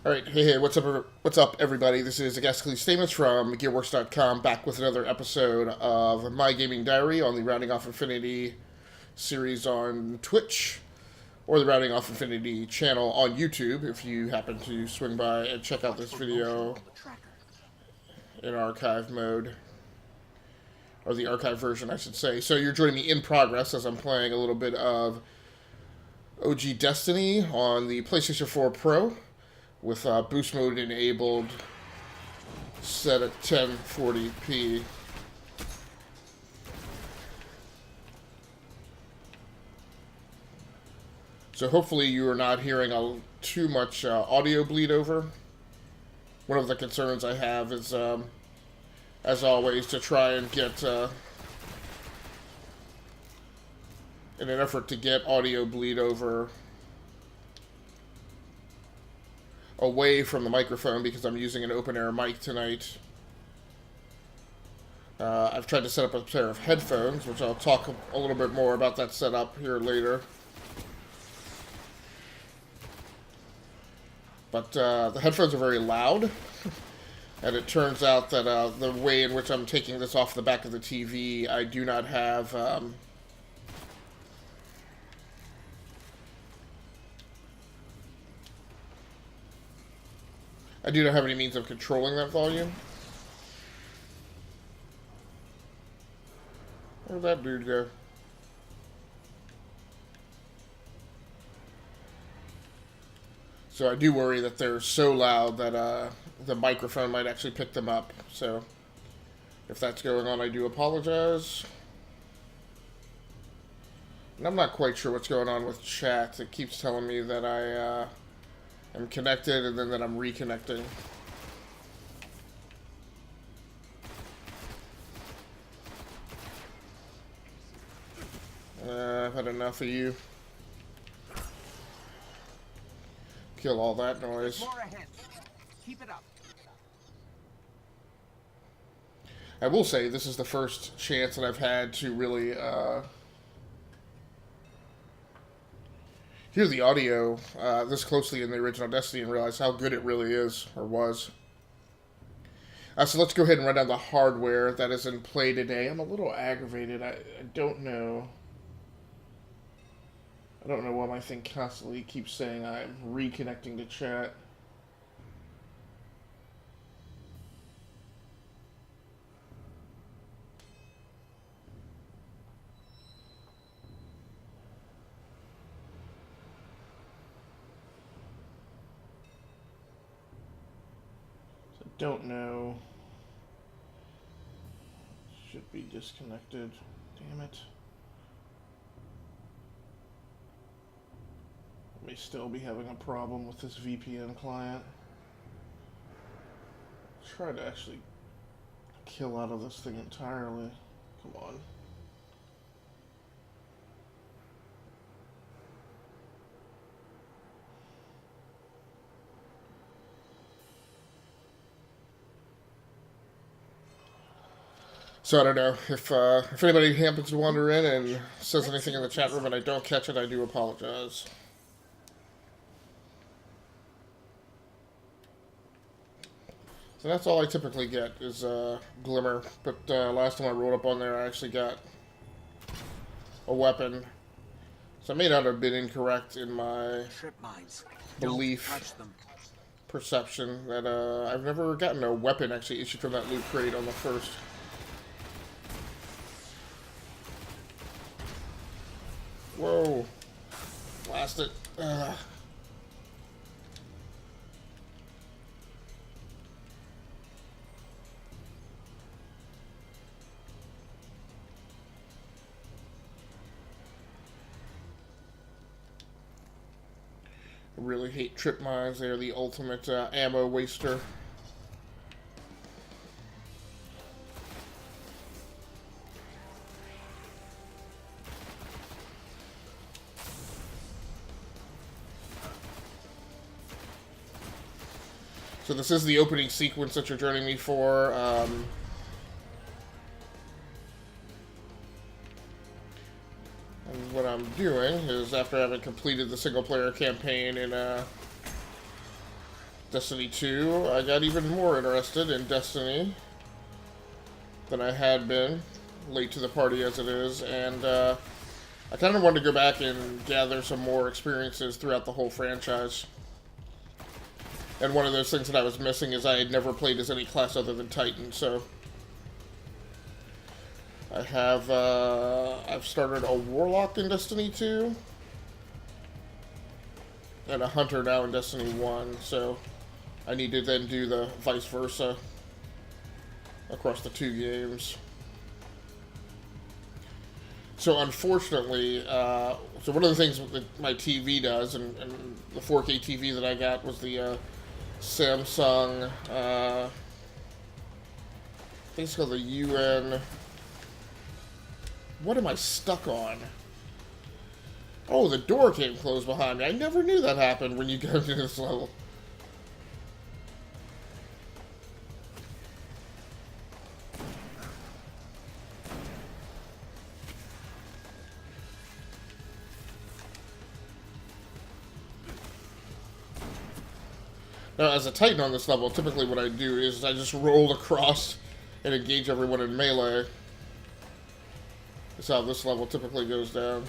All right, hey, what's up, everybody? This is Agascally Statements from GearWorks.com, back with another episode of My Gaming Diary on the Rounding Off Infinity series on Twitch, or the Rounding Off Infinity channel on YouTube, if you happen to swing by and check out this video in archive mode, or the archive version, I should say. So you're joining me in progress as I'm playing a little bit of OG Destiny on the PlayStation 4 Pro, with boost mode enabled, set at 1040p. So hopefully you are not hearing too much audio bleed over. One of the concerns I have is, as always, to try and get, in an effort to get audio bleed over away from the microphone, because I'm using an open air mic tonight. I've tried to set up a pair of headphones, which I'll talk a little bit more about that setup here later. But the headphones are very loud, and it turns out that the way in which I'm taking this off the back of the TV, I do not have any means of controlling that volume. Where'd that dude go? So I do worry that they're so loud that the microphone might actually pick them up. So if that's going on, I do apologize. And I'm not quite sure what's going on with chat. It keeps telling me that I am connected and then that I'm reconnecting. I've had enough of you. Kill all that noise. Keep it up. I will say this is the first chance that I've had to really hear the audio this closely in the original Destiny and realize how good it really is, or was. So let's go ahead and run down the hardware that is in play today. I'm a little aggravated. I don't know. I don't know why my thing constantly keeps saying I'm reconnecting to chat. So don't know. Should be disconnected. Damn it. May still be having a problem with this VPN client. Try to actually kill out of this thing entirely. Come on. So I don't know if anybody happens to wander in and says anything in the chat room and I don't catch it, I do apologize. So that's all I typically get is Glimmer, but last time I rolled up on there I actually got a weapon. So I may not have been incorrect in my belief, perception, that I've never gotten a weapon actually issued from that loot crate on the first. Whoa. Blast it. Ugh. I really hate trip mines. They are the ultimate ammo waster. So this is the opening sequence that you're joining me for. And what I'm doing is, after having completed the single-player campaign in Destiny 2, I got even more interested in Destiny than I had been, late to the party as it is, and I kind of wanted to go back and gather some more experiences throughout the whole franchise. And one of those things that I was missing is I had never played as any class other than Titan, so I have, I've started a Warlock in Destiny 2, and a Hunter now in Destiny 1, so I need to then do the vice versa across the two games. So unfortunately, so one of the things that my TV does, and the 4K TV that I got was the Samsung, I think it's called the UN. What am I stuck on? Oh, the door came closed behind me. I never knew that happened when you go to this level. Now, as a Titan on this level, typically what I do is I just roll across and engage everyone in melee. That's how this level typically goes down.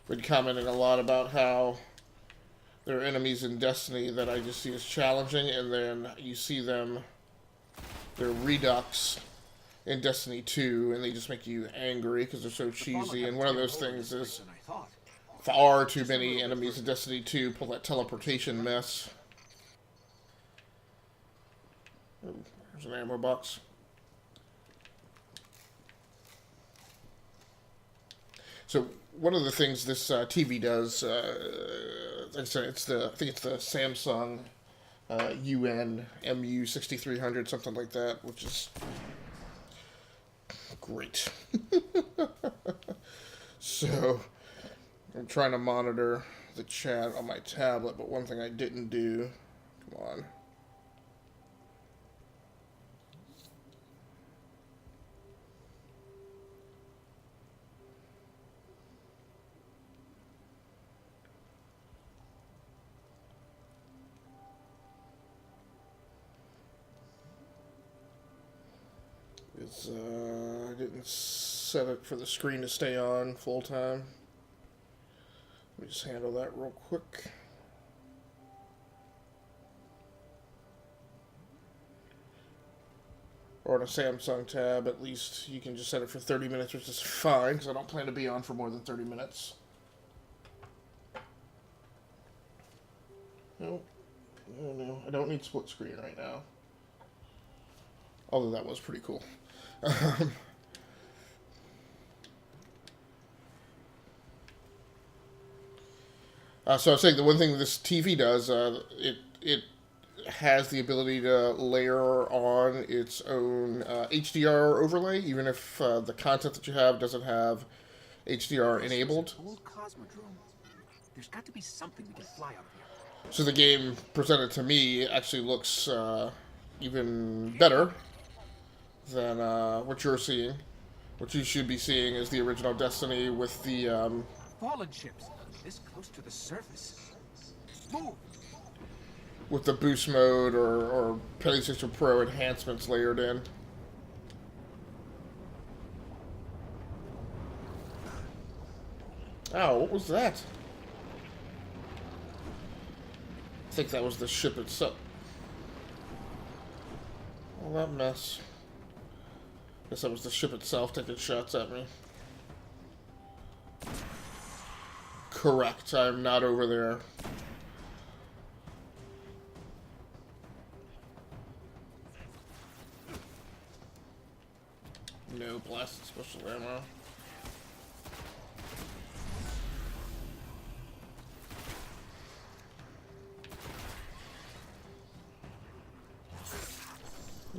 Been commenting a lot about how there are enemies in Destiny that I just see as challenging, and then you see them, they're Redux in Destiny 2, and they just make you angry because they're so cheesy. And one of those things is far too many enemies in Destiny 2 pull that teleportation mess. Oh, there's an ammo box. So one of the things this TV does, like I said, I think it's the Samsung UN MU6300, something like that, which is great. So I'm trying to monitor the chat on my tablet, but one thing I didn't do, come on. I didn't set it for the screen to stay on full time. Let me just handle that real quick. Or on a Samsung tab, at least you can just set it for 30 minutes, which is fine, because I don't plan to be on for more than 30 minutes. Nope. No, I don't need split screen right now. Although that was pretty cool. So I was saying the one thing this TV does, it has the ability to layer on its own HDR overlay, even if the content that you have doesn't have HDR enabled. Old Cosmodrome. There's got to be something we can fly out of here. So the game presented to me actually looks even better than what you're seeing. What you should be seeing is the original Destiny with the Fallen ships, this close to the surface. Move! with the boost mode or PlayStation Pro enhancements layered in. Ow, what was that? I think that was the ship itself. All that mess. Guess that was the ship itself taking shots at me. Correct, I'm not over there. No blasted special ammo.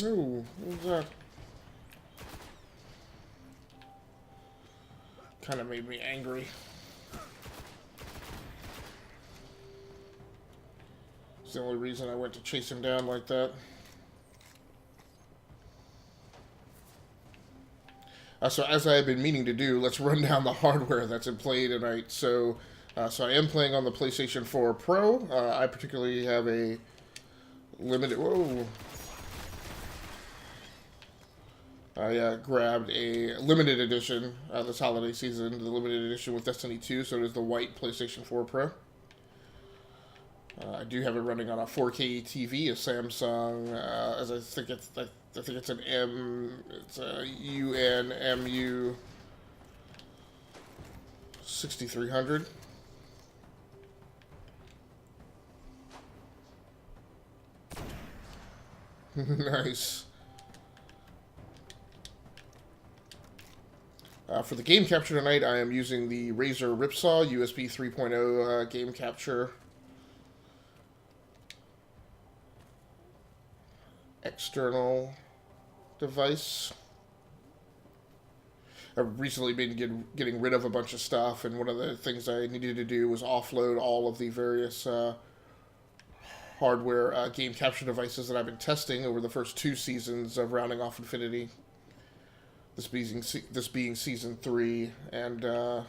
No, what was that? kind of made me angry. It's the only reason I went to chase him down like that. So as I have been meaning to do, let's run down the hardware that's in play tonight. So I am playing on the PlayStation 4 Pro. I particularly have a limited... Whoa. I grabbed a limited edition this holiday season, the limited edition with Destiny 2, so it is the white PlayStation 4 Pro. I do have it running on a 4K TV, a Samsung, as I think it's an it's a UNMU 6300. Nice. For the game capture tonight, I am using the Razer Ripsaw USB 3.0 game capture. External device. I've recently been getting rid of a bunch of stuff, and one of the things I needed to do was offload all of the various hardware game capture devices that I've been testing over the first 2 seasons of Rounding Off Infinity. This being season 3, and I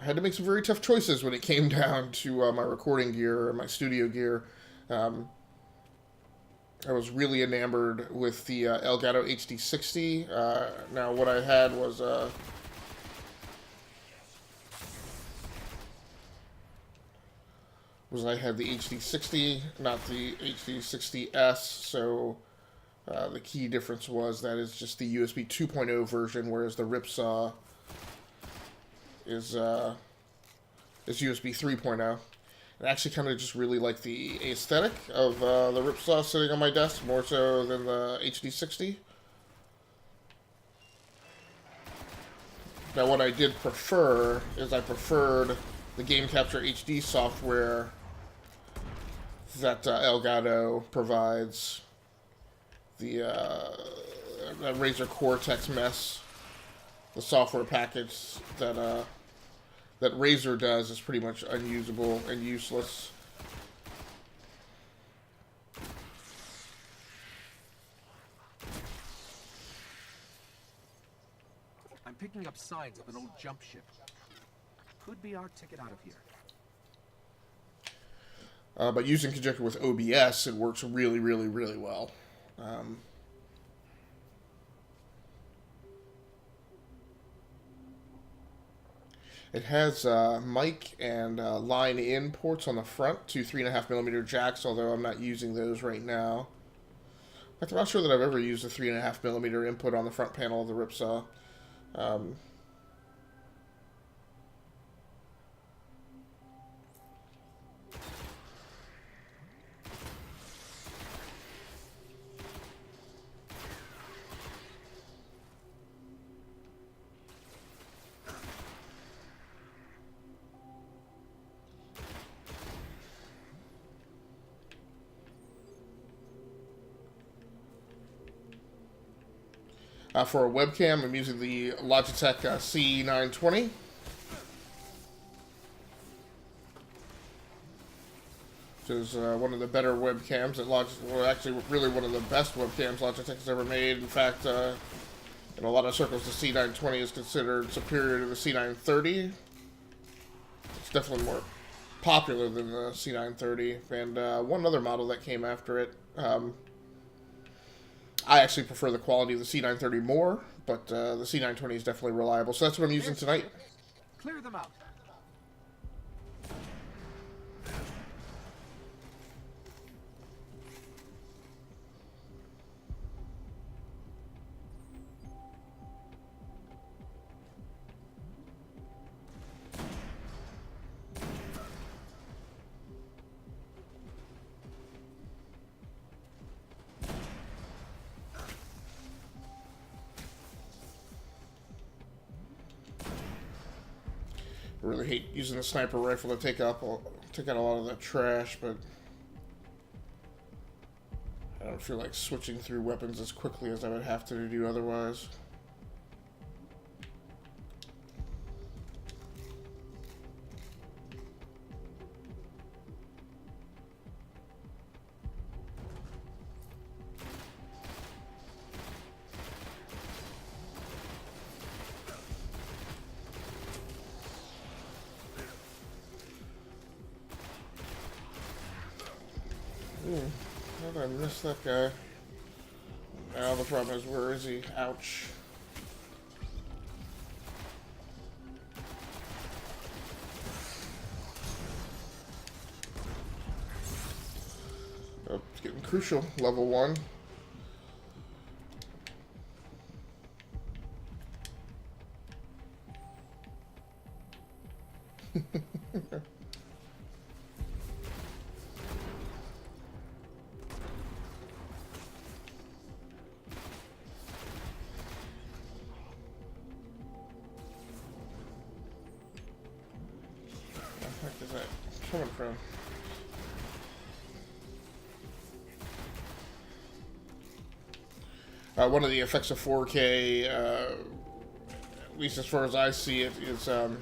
had to make some very tough choices when it came down to my recording gear, my studio gear. I was really enamored with the Elgato HD60. Now, what I had was I had the HD60, not the HD60S. So the key difference was that it's just the USB 2.0 version, whereas the Ripsaw is USB 3.0. I actually kind of just really like the aesthetic of the Ripsaw sitting on my desk, more so than the HD60. Now, what I did prefer is I preferred the Game Capture HD software that Elgato provides, the Razer Cortex Mess, the software package that Razer does is pretty much unusable and useless. I'm picking up signs of an old jump ship. Could be our ticket out of here. But using conjunction with OBS, it works really, really, really well. It has mic and line in ports on the front, 2 3.5mm jacks, although I'm not using those right now. In fact, I'm not sure that I've ever used a 3.5mm input on the front panel of the Ripsaw. For a webcam, I'm using the Logitech C920. Which is one of the better webcams that well, actually really one of the best webcams Logitech has ever made. In fact, in a lot of circles, the C920 is considered superior to the C930. It's definitely more popular than the C930. And one other model that came after it. I actually prefer the quality of the C930 more, but the C920 is definitely reliable. So that's what I'm using tonight. Clear them out. I really hate using the sniper rifle to take out a lot of the trash, but I don't feel like switching through weapons as quickly as I would have to do otherwise. Ooh, how did I miss that guy? Now the problem is, where is he? Ouch. Oh, it's getting crucial. Level 1. Where the heck is that coming from? One of the effects of 4K, at least as far as I see it, is there's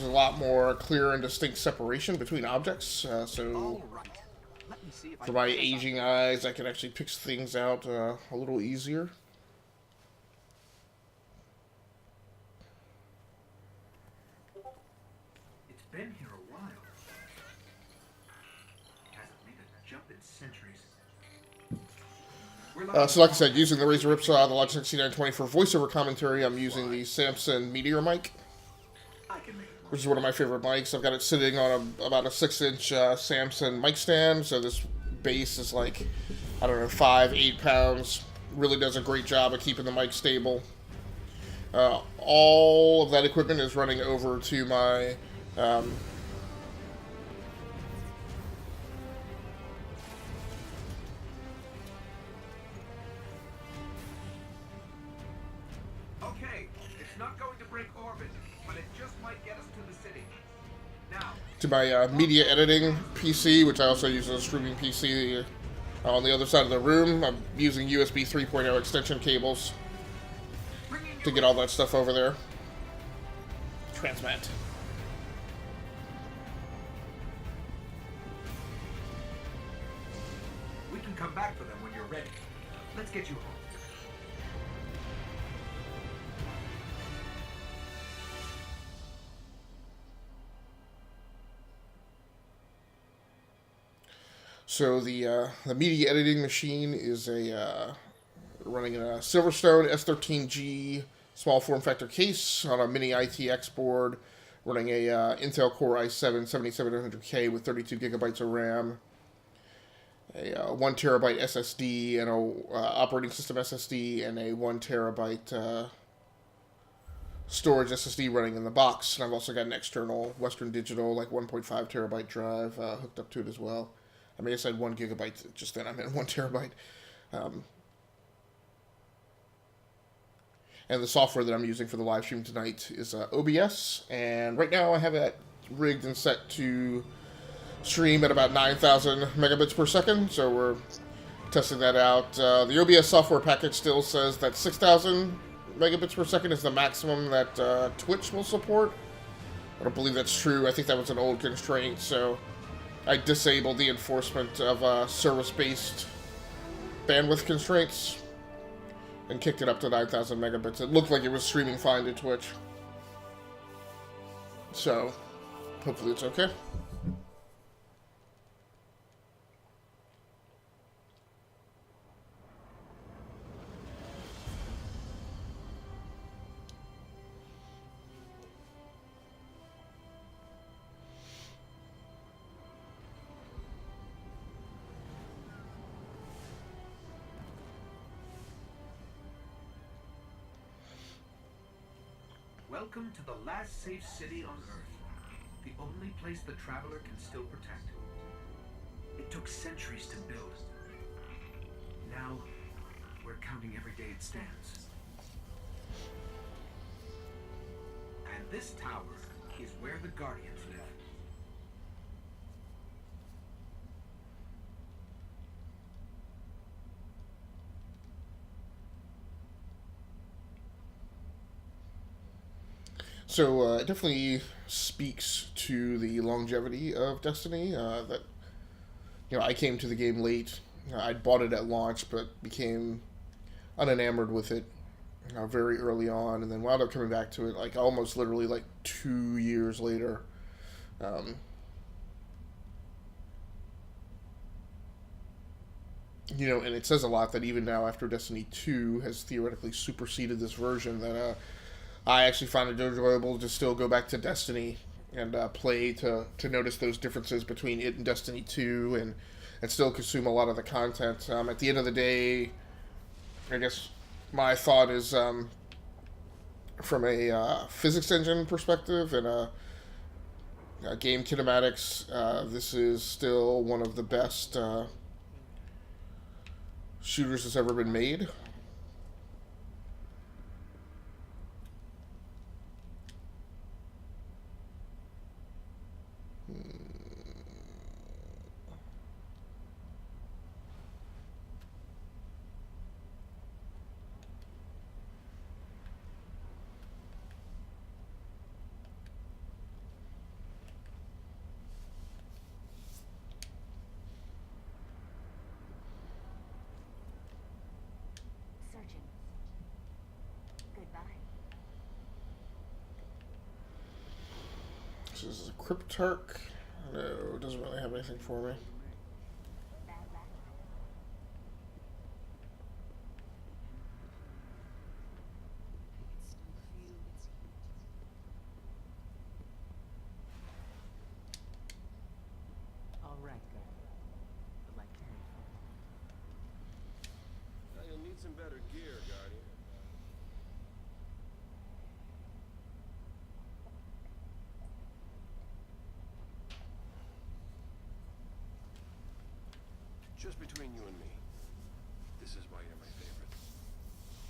a lot more clear and distinct separation between objects. So for my aging eyes, I can actually pick things out a little easier. It's been here a while. Hasn't made a jump in centuries. So like I said, using the Razer Ripsaw, the Logitech C920 for voiceover commentary, I'm using the Samson Meteor mic, which is one of my favorite mics. I've got it sitting on about a 6-inch Samson mic stand, so this base is like, I don't know, 5-8 pounds. Really does a great job of keeping the mic stable. All of that equipment is running over to my Okay, it's not going to break orbit, but it just might get us to the city. Now, to my media editing PC, which I also use as a streaming PC on the other side of the room. I'm using USB 3.0 extension cables to get all that stuff over there. Transmat. we can come back for them when you're ready. Let's get you home. So the media editing machine is running a Silverstone S13G small form factor case on a mini ITX board, running a Intel Core i7 7700K with 32 gigabytes of RAM, a 1 terabyte SSD, and a operating system SSD, and a 1 terabyte storage SSD running in the box. And I've also got an external Western Digital, like 1.5 terabyte drive hooked up to it as well. I mean, I said 1 gigabyte just then. I meant 1 terabyte. And the software that I'm using for the live stream tonight is OBS. And right now I have it rigged and set to stream at about 9,000 megabits per second. So we're testing that out. The OBS software package still says that 6,000 megabits per second is the maximum that Twitch will support. I don't believe that's true. I think that was an old constraint. So I disabled the enforcement of service-based bandwidth constraints and kicked it up to 9,000 megabits. It looked like it was streaming fine to Twitch. So, hopefully it's okay. Welcome to the last safe city on Earth. The only place the traveler can still protect. It took centuries to build. Now, we're counting every day it stands. And this tower is where the Guardians live. So it definitely speaks to the longevity of Destiny. That I came to the game late. I'd bought it at launch, but became unenamored with it very early on, and then wound up coming back to it like almost literally like 2 years later. You know, and it says a lot that even now, after Destiny 2 has theoretically superseded this version, that I actually find it enjoyable to still go back to Destiny and play to notice those differences between it and Destiny 2 and still consume a lot of the content. At the end of the day, I guess my thought is from a physics engine perspective and a game kinematics, this is still one of the best shooters that's ever been made. Searching. Goodbye. This is a Cryptarch. No, it doesn't really have anything for me. Bad luck. All right, guy. I'd like to make fun. Now you'll need some better gear, Guardian. Just between you and me, this is why you're my favorite.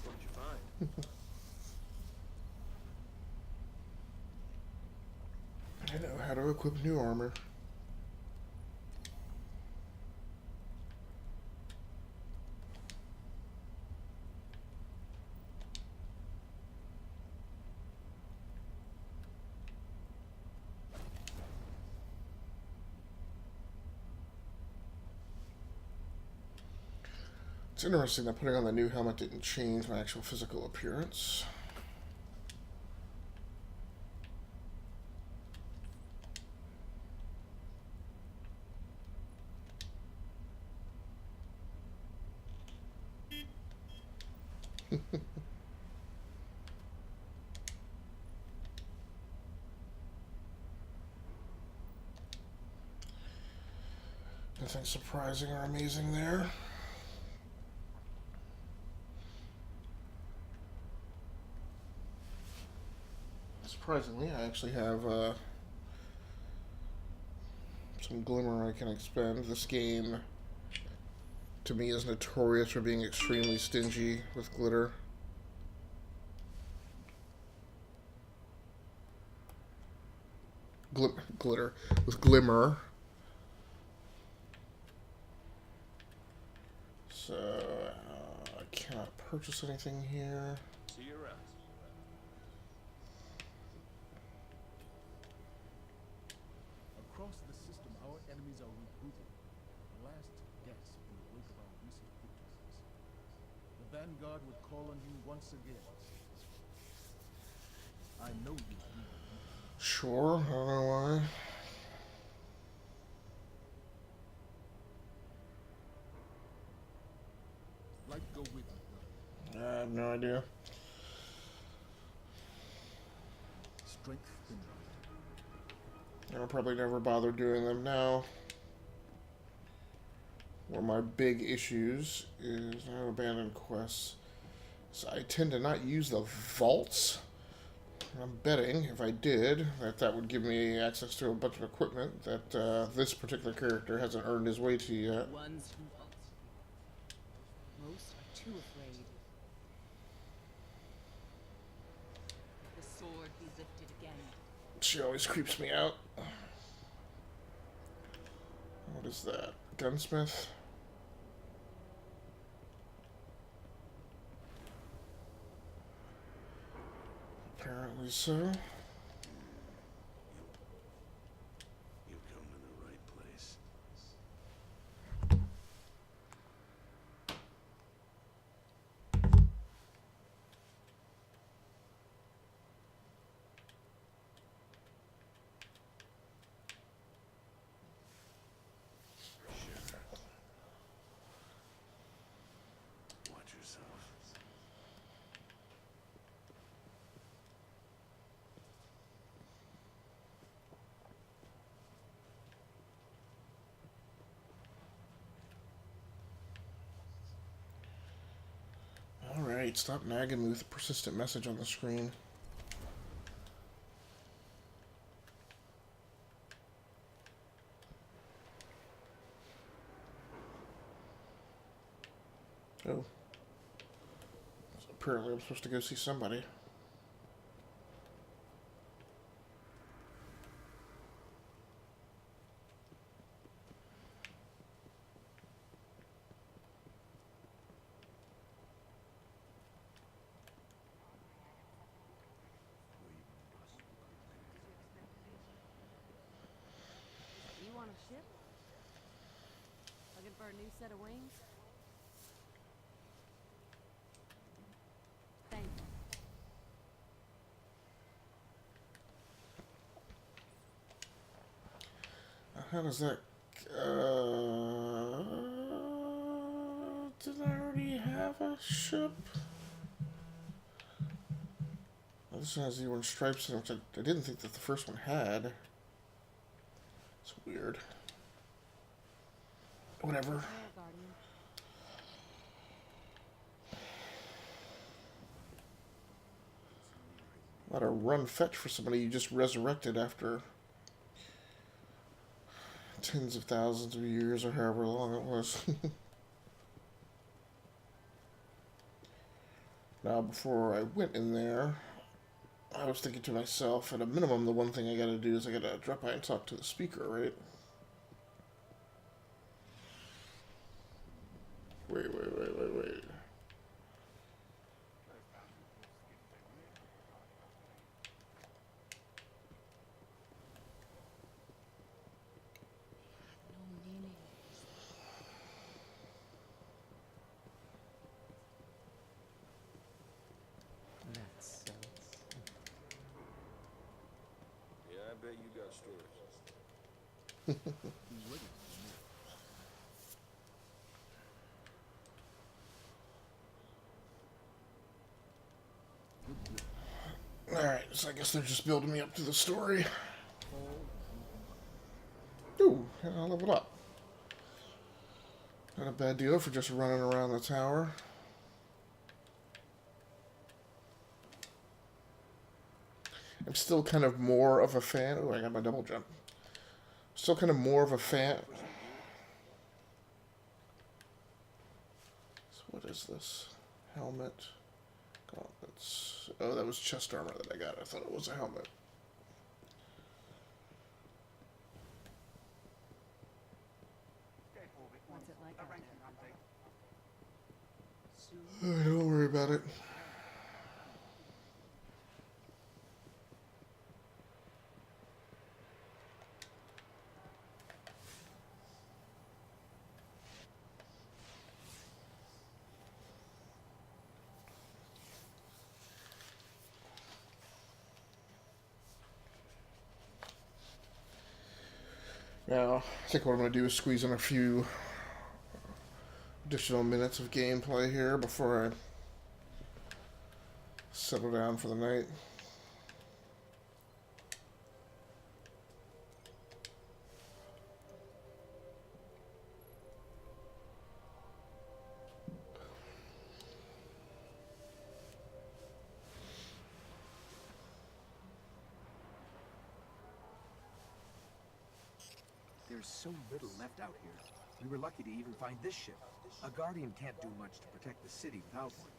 What did you find? I know how to equip new armor. It's interesting that putting on the new helmet didn't change my actual physical appearance. Nothing surprising or amazing there. Surprisingly, I actually have some glimmer I can expend. This game, to me, is notorious for being extremely stingy with glitter. Glitter. With glimmer. So, I cannot purchase anything here. See you around. Across the system, our enemies are regrouping. The last gasp in the wake of our recent victories. The Vanguard would call on you once again. I know you need it. Sure, I don't know why. Light go with you. I have no idea. Strength in light. I'll probably never bother doing them now. One of my big issues is I have abandoned quests. So I tend to not use the vaults. I'm betting if I did that would give me access to a bunch of equipment that this particular character hasn't earned his way to yet. Ones who halt. Most are too afraid. The sword be lifted again. She always creeps me out. What is that? Gunsmith? Apparently so. You've come to the right place. Alright, stop nagging me with a persistent message on the screen. Oh. So apparently I'm supposed to go see somebody. You want a ship? Looking for a new set of wings? Thank you. How does that... did I already have a ship? Oh, this one has the orange stripes in it, which I didn't think that the first one had. It's weird. Whatever. There, Guardian. A lot of run fetch for somebody you just resurrected after tens of thousands of years or however long it was. Now, before I went in there, I was thinking to myself, at a minimum, the one thing I gotta do is I gotta drop by and talk to the speaker, right? Wait. No meaning. That sucks. Yeah, I bet you got stories. Be ready for me. Alright, so I guess they're just building me up to the story. Ooh, and I leveled up. Not a bad deal for just running around the tower. I'm still kind of more of a fan. Oh, I got my double jump. Still kind of more of a fan. So what is this? Helmet. Gauntlets. Oh, that was chest armor that I got. I thought it was a helmet. What's it like out there? Oh, don't worry about it. Now, I think what I'm going to do is squeeze in a few additional minutes of gameplay here before I settle down for the night. There's so little left out here. We were lucky to even find this ship. A Guardian can't do much to protect the city without one.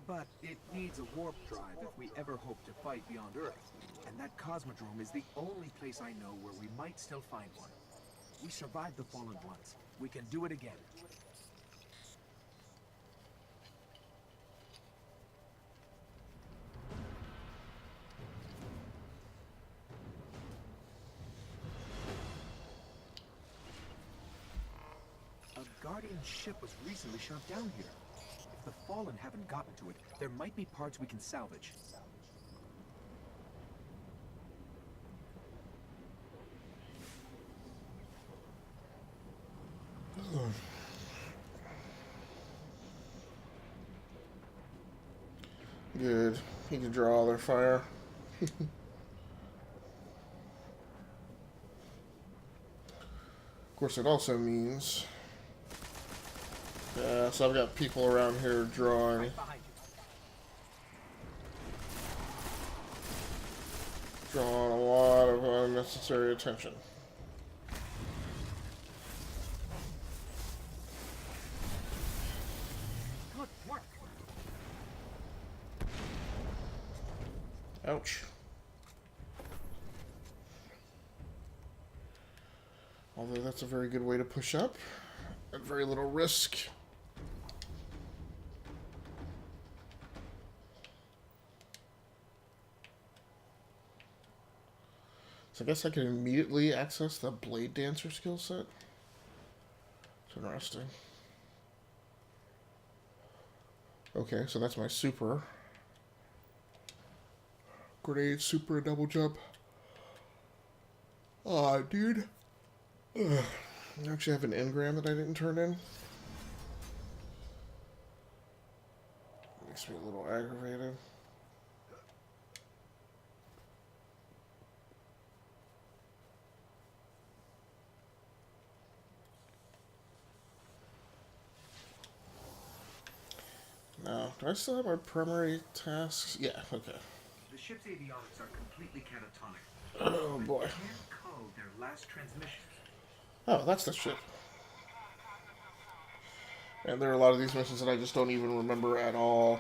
But it needs a warp drive if we ever hope to fight beyond Earth. And that Cosmodrome is the only place I know where we might still find one. We survived the Fallen once. We can do it again. A Guardian ship was recently shot down here. If the Fallen haven't gotten to it, there might be parts we can salvage. Good. You can draw all their fire. Of course, it also means... Yeah, so I've got people around here drawing. Right behind you. drawn a lot of unnecessary attention. Good work. Ouch. Although that's a very good way to push up at very little risk. So I guess I can immediately access the Blade Dancer skill set. It's interesting. Okay, so that's my super. Grenade, super, double jump. Aw, dude. Ugh. I actually have an engram that I didn't turn in. Makes me a little aggravated. No. Do I still have my primary tasks? Yeah, okay. The ship's avionics are completely catatonic. Oh boy. Can't code their last transmission. Oh, that's the ship. And there are a lot of these missions that I just don't even remember at all.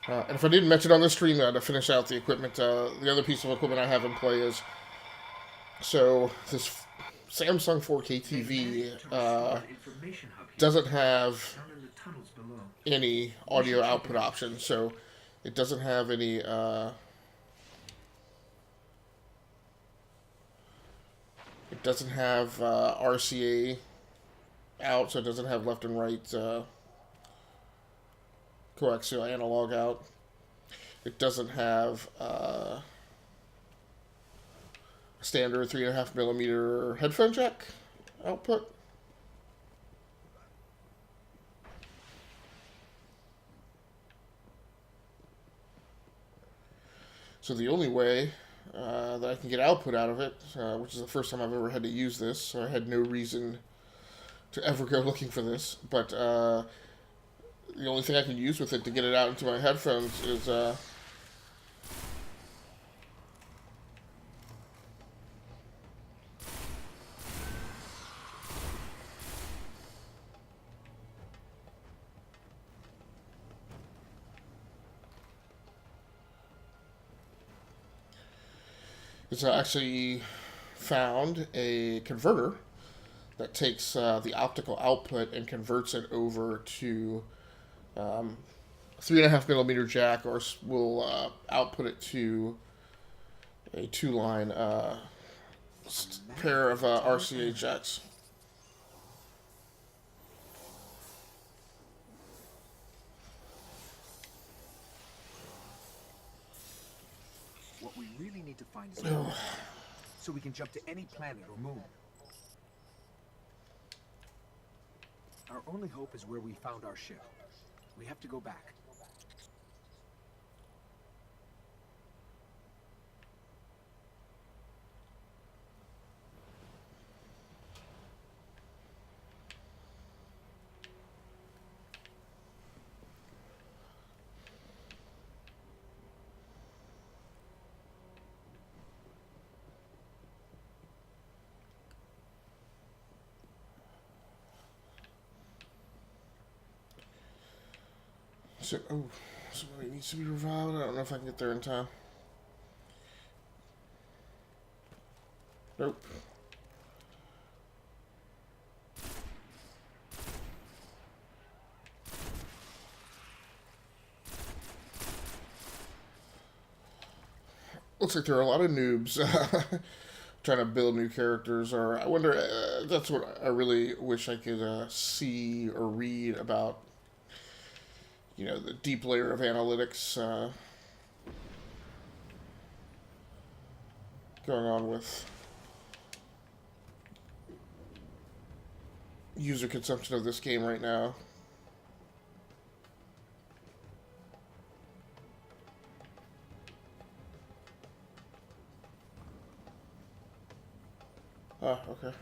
And if I didn't mention on the stream to finish out the equipment, the other piece of equipment I have in play is... So, this Samsung 4K TV doesn't have any audio output options, so it doesn't have any... It doesn't have RCA out, so it doesn't have left and right coaxial analog out. It doesn't have a standard 3.5mm headphone jack output. So the only way that I can get output out of it, which is the first time I've ever had to use this, so I had no reason to ever go looking for this, but the only thing I can use with it to get it out into my headphones is I actually found a converter that takes the optical output and converts it over to 3.5mm jack, or will output it to a 2-line pair of RCA jacks. What we really need to find is so we can jump to any planet or moon. Our only hope is where we found our ship. We have to go back. So, somebody needs to be revived. I don't know if I can get there in time. Nope. Looks like there are a lot of noobs trying to build new characters, or I wonder, that's what I really wish I could see or read about, you know, the deep layer of analytics going on with user consumption of this game right now. Ah, okay.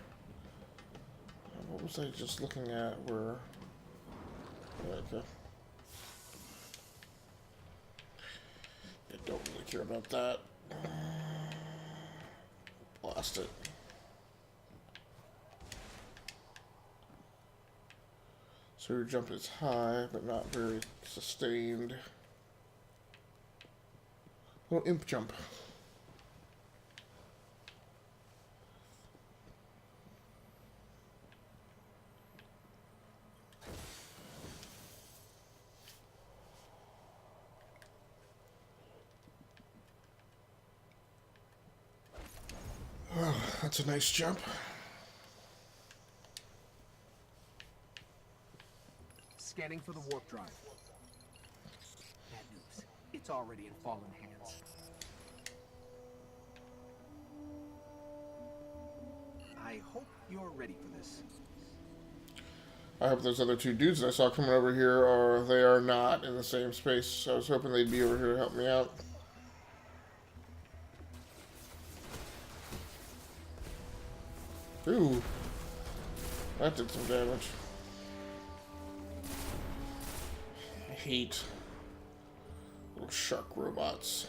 What was I just looking at? Where... Okay. I don't really care about that. Blast it. So your jump is high, but not very sustained. Little imp jump. Oh, that's a nice jump. Scanning for the warp drive. Bad news. It's already in fallen hands. I hope you're ready for this. I hope those other two dudes that I saw coming over here they are not in the same space. I was hoping they'd be over here to help me out. Ooh. That did some damage. I hate little shark robots.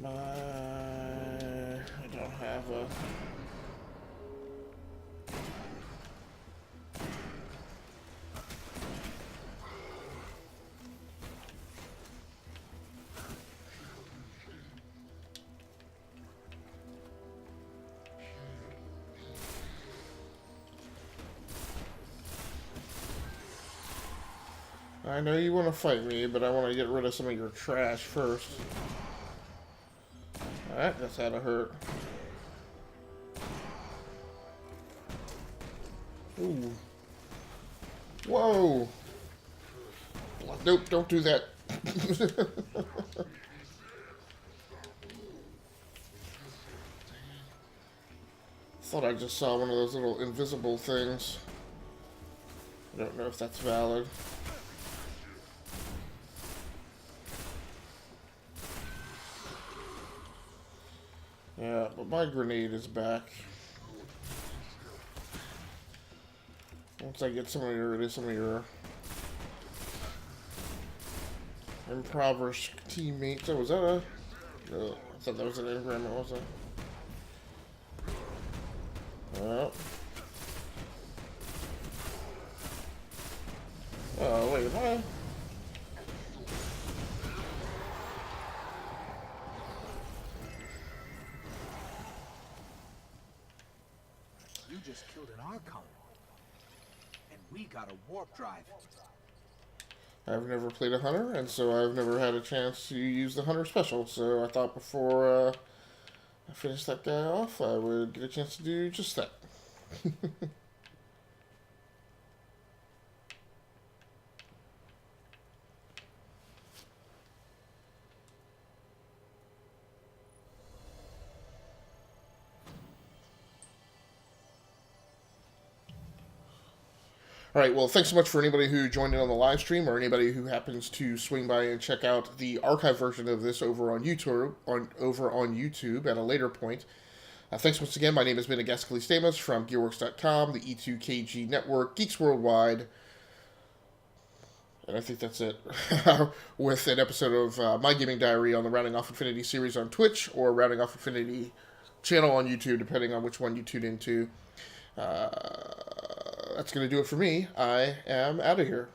I don't have a... I know you want to fight me, but I want to get rid of some of your trash first. Alright, that's how to hurt. Ooh. Whoa! Nope, don't do that. Thought I just saw one of those little invisible things. I don't know if that's valid. Yeah, but my grenade is back. Once I get some of your impoverished teammates. Oh, was that a... No, I thought that was an engram, it wasn't. Oh. Oh, wait, what? You just killed an Archon. And we got a warp drive. I've never played a hunter, and so I've never had a chance to use the hunter special, so I thought before I finished that guy off, I would get a chance to do just that. All right, well, thanks so much for anybody who joined in on the live stream or anybody who happens to swing by and check out the archive version of this over on YouTube at a later point. Thanks once again. My name has been Agaskali Stamos from Gearworks.com, the E2KG Network, Geeks Worldwide, and I think that's it, with an episode of My Gaming Diary on the Rounding Off Infinity series on Twitch or Rounding Off Infinity channel on YouTube, depending on which one you tune into. That's going to do it for me. I am out of here.